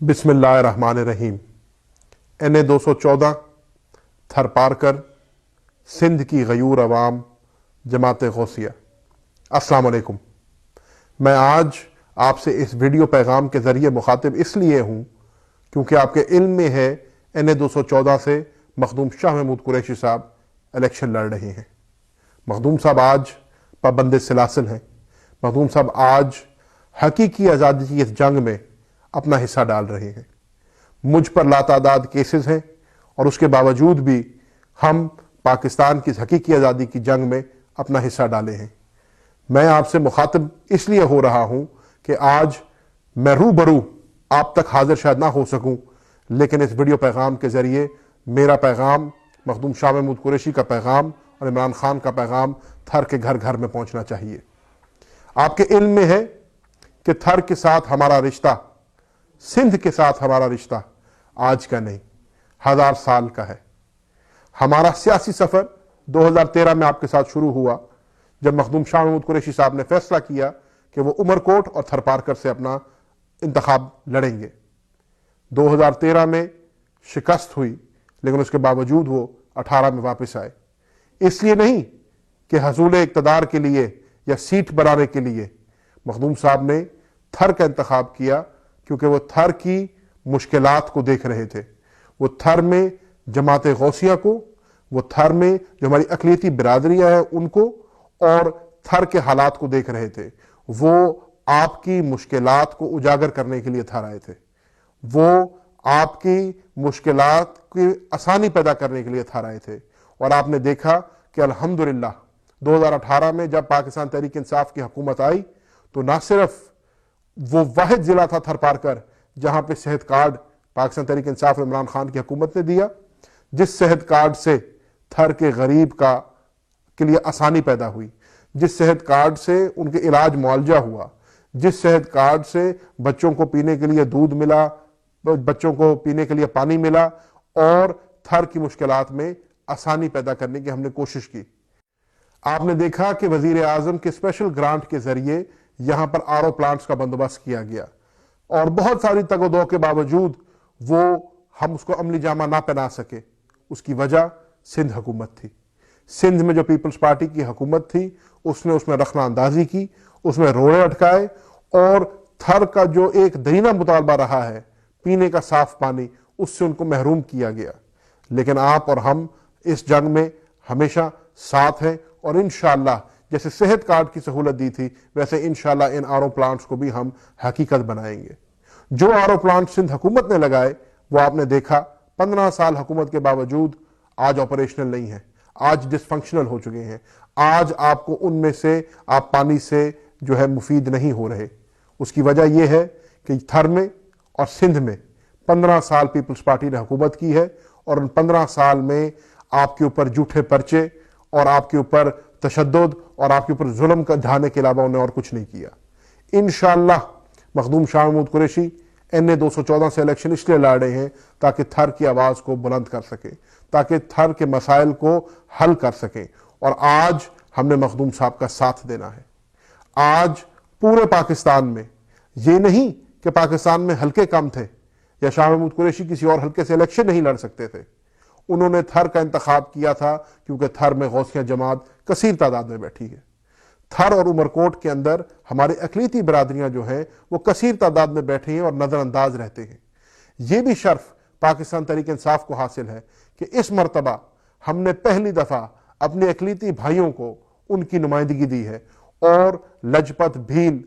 बिस्मिल्लाहिर्रहमानिर्रहीम। NA 214 थर पारकर सिंध की गयूर अवाम जमात गौसिया, अस्सलाम वालेकुम। मैं आज आपसे इस वीडियो पैगाम के ज़रिए मुखातिब इसलिए हूँ क्योंकि आपके इल्म में है NA 214 से मखदूम शाह महमूद कुरैशी साहब इलेक्शन लड़ रहे हैं। मखदूम साहब आज पाबंद सिलासिल हैं। मखदूम साहब आज हकीकी आज़ादी की इस जंग में अपना हिस्सा डाल रहे हैं। मुझ पर लातादाद केसेस हैं और उसके बावजूद भी हम पाकिस्तान की हकीकी आज़ादी की जंग में अपना हिस्सा डाले हैं। मैं आपसे मुखातिब इसलिए हो रहा हूं कि आज मैं रूबरू आप तक हाजिर शायद ना हो सकूं, लेकिन इस वीडियो पैगाम के ज़रिए मेरा पैगाम, मखदूम शाह महमूद कुरैशी का पैगाम और इमरान खान का पैगाम थर के घर घर में पहुंचना चाहिए। आपके इल्म में है कि थर के साथ हमारा रिश्ता, सिंध के साथ हमारा रिश्ता आज का नहीं, 1000 साल का है। हमारा सियासी सफ़र 2013 में आपके साथ शुरू हुआ जब मखदूम शाह महमूद कुरैशी साहब ने फैसला किया कि वो उमरकोट और थर पारकर से अपना इंतखाब लड़ेंगे। 2013 में शिकस्त हुई, लेकिन उसके बावजूद वो 18 में वापस आए। इसलिए नहीं कि हसूल इक़्तिदार के लिए या सीट बनाने के लिए मखदूम साहब ने थर का इंतखाब किया, क्योंकि वो थर की मुश्किलात को देख रहे थे। वो थर में जमात गौसिया को, वो थर में जो हमारी अक़लियती बिरादरियाँ हैं उनको, और थर के हालात को देख रहे थे। वो आपकी मुश्किलात को उजागर करने के लिए थर आए थे। वो आपकी मुश्किलात की आसानी पैदा करने के लिए थर आए थे। और आपने देखा कि अल्हम्दुलिल्लाह 2018 में जब पाकिस्तान तहरीक इंसाफ की हुकूमत आई तो ना सिर्फ वो वाहिद जिला था थर पारकर जहां पे सेहत कार्ड पाकिस्तान तहरीक इंसाफ इमरान खान की हुकूमत ने दिया, जिस सेहत कार्ड से थर के गरीब के लिए आसानी पैदा हुई, जिस सेहत कार्ड से उनके इलाज मुआवजा हुआ, जिस सेहत कार्ड से बच्चों को पीने के लिए दूध मिला, बच्चों को पीने के लिए पानी मिला, और थर की मुश्किलात में आसानी पैदा करने की हमने कोशिश की। आपने देखा कि वजीर आजम के स्पेशल ग्रांट के जरिए यहां पर RO प्लांट्स का बंदोबस्त किया गया, और बहुत सारी तगोदो के बावजूद हम उसको अमली जामा ना पहना सके। उसकी वजह सिंध हुकूमत थी। सिंध में जो पीपल्स पार्टी की हुकूमत थी उसने उसमें रखना अंदाजी की, उसमें रोड़े अटकाए, और थर का जो एक दरीना मुतालबा रहा है पीने का साफ पानी, उससे उनको महरूम किया गया। लेकिन आप और हम इस जंग में हमेशा साथ हैं, और इंशाअल्लाह जैसे सेहत कार्ड की सहूलत दी थी वैसे इंशाअल्लाह इन RO प्लांट्स को भी हम हकीकत बनाएंगे। जो RO प्लांट सिंध हुकूमत ने लगाए वो आपने देखा 15 साल हुकूमत के बावजूद आज ऑपरेशनल नहीं है, आज डिसफंक्शनल हो चुके हैं। आज आपको उनमें से आप पानी से जो है मुफीद नहीं हो रहे। उसकी वजह यह है कि थर में और सिंध में 15 साल पीपल्स पार्टी ने हुकूमत की है, और उन 15 साल में आपके ऊपर झूठे पर्चे और आपके ऊपर तशद्दुद और आपके ऊपर जुल्म का ढाने के अलावा उन्हें और कुछ नहीं किया। इंशाअल्लाह मखदूम शाह महमूद कुरैशी NA 214 से इलेक्शन इसलिए लड़ रहे हैं ताकि थर की आवाज़ को बुलंद कर सकें, ताकि थर के मसाइल को हल कर सकें। और आज हमने मखदूम साहब का साथ देना है। आज पूरे पाकिस्तान में ये नहीं कि पाकिस्तान में हल्के कम थे या शाह महमूद कुरैशी किसी और हल्के से इलेक्शन नहीं लड़ सकते थे। उन्होंने थर का इंतखाब किया था क्योंकि थर में गौसिया जमात कसीर तादाद में बैठी है। थर और उमरकोट के अंदर हमारी अक़लियती बिरादरियां जो हैं वो कसीर तादाद में बैठी हैं और नज़रअंदाज रहते हैं। ये भी शर्फ पाकिस्तान तहरीक इंसाफ को हासिल है कि इस मरतबा हमने पहली दफ़ा अपने अक़लियती भाइयों को उनकी नुमाइंदगी दी है, और लजपत भील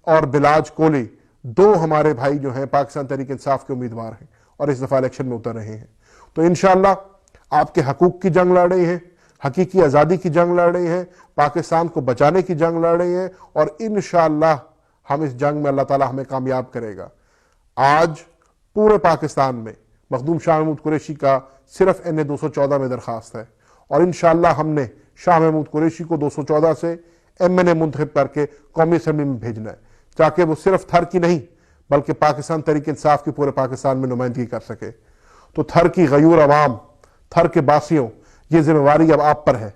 और बिलाज कोली 2 हमारे भाई जो हैं पाकिस्तान तहरीक इंसाफ के उम्मीदवार हैं और इस दफ़ा इलेक्शन में उतर रहे हैं। तो इंशाअल्लाह आपके हकूक़ की जंग लड़ रहे हैं, हकीकी आज़ादी की जंग लड़ रहे हैं, पाकिस्तान को बचाने की जंग लड़ रहे हैं, और इंशाअल्लाह हम इस जंग में अल्लाह ताला हमें कामयाब करेगा। आज पूरे पाकिस्तान में मखदूम शाह महमूद कुरैशी का सिर्फ NA 214 में दरख्वास्त है, और इंशाअल्लाह हमने शाह महमूद कुरैशी को 214 से MNA मुंतखब करके कौमी असम्बली में भेजना है, ताकि वो सिर्फ थर की नहीं बल्कि पाकिस्तान तहरीक इंसाफ की पूरे पाकिस्तान में नुमाइंदगी कर सके। तो थर की गयूर अवाम, थर के बासियों, ये जिम्मेवारी अब आप पर है।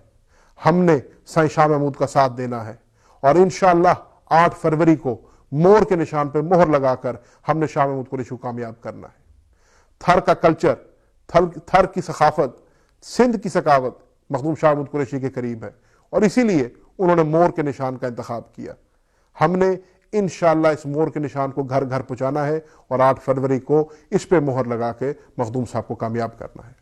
हमने साईं शाह महमूद का साथ देना है, और इंशाअल्लाह 8 फरवरी को مور کے نشان پہ مہر لگا کر ہم نے شاہ محمود قریشی کو کامیاب کرنا ہے۔ تھر کا کلچر، تھر کی ثقافت، سندھ کی ثقافت مخدوم شاہ محمود قریشی کے قریب ہے، اور اسی لیے انہوں نے مور کے نشان کا انتخاب کیا۔ ہم نے انشاءاللہ اس مور کے نشان کو گھر گھر پہنچانا ہے اور 8 فروری کو اس پہ مہر لگا کے مخدوم صاحب کو کامیاب کرنا ہے۔